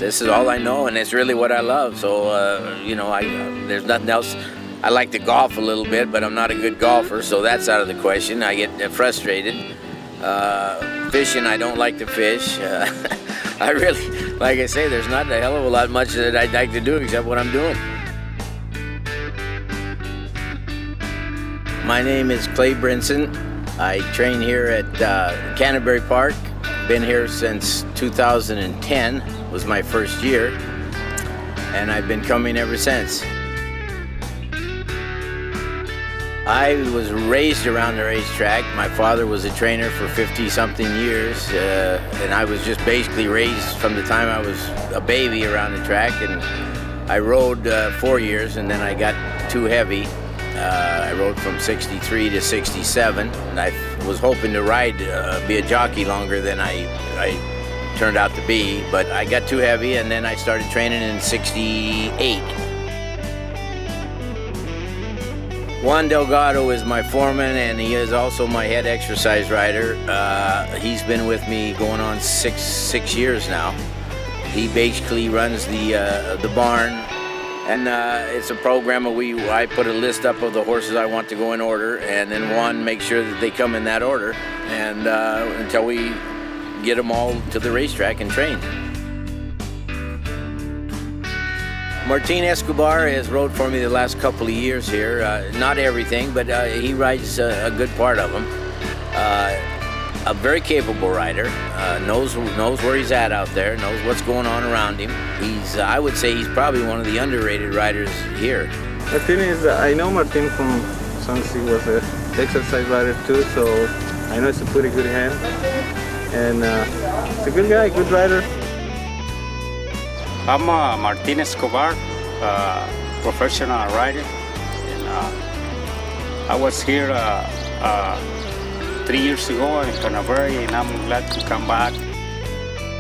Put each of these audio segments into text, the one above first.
This is all I know, and it's really what I love. So, you know, there's nothing else. I like to golf a little bit, but I'm not a good golfer, so that's out of the question. I get frustrated. Fishing, I don't like to fish. I really, like I say, there's not a hell of a lot much that I'd like to do except what I'm doing. My name is Brinson. I train here at Canterbury Park. Been here since 2010, was my first year, and I've been coming ever since. I was raised around the racetrack. My father was a trainer for 50-something years, and I was just basically raised from the time I was a baby around the track. And I rode 4 years, and then I got too heavy. I rode from 63 to 67, and I was hoping to ride, be a jockey longer than I turned out to be, but I got too heavy, and then I started training in 68. Juan Delgado is my foreman, and he is also my head exercise rider. He's been with me going on six years now. He basically runs the barn, and it's a program where I put a list up of the horses I want to go in order, and then Juan makes sure that they come in that order, and until we get them all to the racetrack and train. Martin Escobar has rode for me the last couple of years here. Not everything, but he rides a good part of them. A very capable rider, knows where he's at out there, knows what's going on around him. I would say he's probably one of the underrated riders here. The thing is, I know Martin from since he was an exercise rider too, so I know it's a pretty good hand. And he's a good guy, good rider. I'm Martin Escobar, professional rider, and I was here 3 years ago in Canterbury, and I'm glad to come back.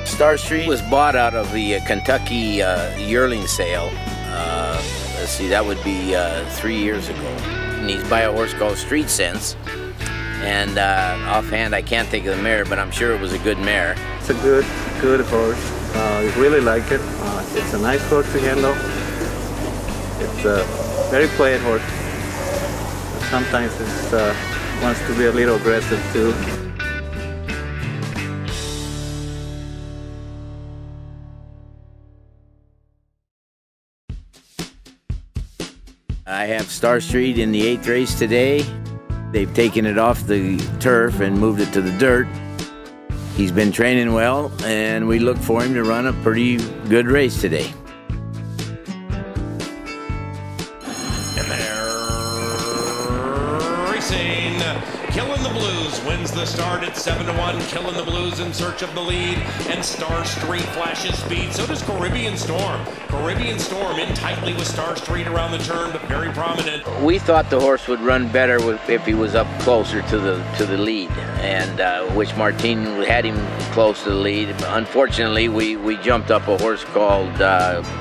Star Street was bought out of the Kentucky yearling sale. Let's see, that would be 3 years ago. And he's by a horse called Street Sense. And offhand, I can't think of the mare, but I'm sure it was a good mare. It's a good horse. I really like it. It's a nice horse to handle. It's a very quiet horse. Sometimes it wants to be a little aggressive too. I have Star Street in the 8th race today. They've taken it off the turf and moved it to the dirt. He's been training well, and we look for him to run a pretty good race today. And they're racing. Killing the Blues wins the start at 7-1. Killing the Blues in search of the lead, and Star Street flashes speed. So does Caribbean Storm. Caribbean Storm in tightly with Star Street around the turn, but very prominent. We thought the horse would run better if he was up closer to the lead, and which Martin had him close to the lead. Unfortunately, we jumped up a horse called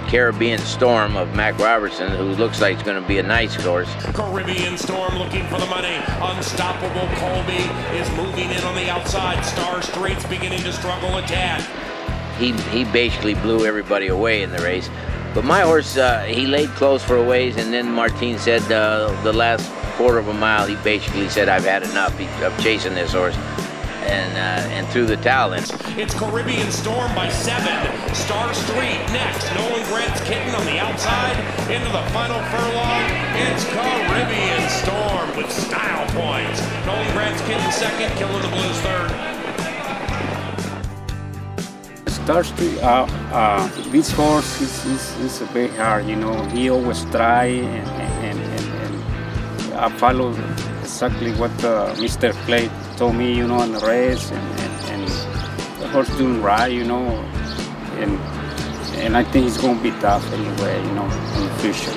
Caribbean Storm of Mac Robertson, who looks like it's going to be a nice horse. Caribbean Storm looking for the money. Unstoppable Colby is moving in on the outside. Star Street's beginning to struggle a tad. He basically blew everybody away in the race. But my horse, he laid close for a ways, and then Martin said the last quarter of a mile, he basically said, I've had enough of chasing this horse, and threw the towel in. It's Caribbean Storm by 7. Star Street next. Nolan Grant's kitten on the outside. Into the final furlong. It's Caribbean Storm with style points. Nolan Grant's kitten second, Killing the Blues third. Star Street, this horse is very hard, you know. He always try, and I follow exactly what Mr. Clay told me, you know, in the race, and the horse doing right, you know, and I think he's going to be tough anyway, you know, in the future.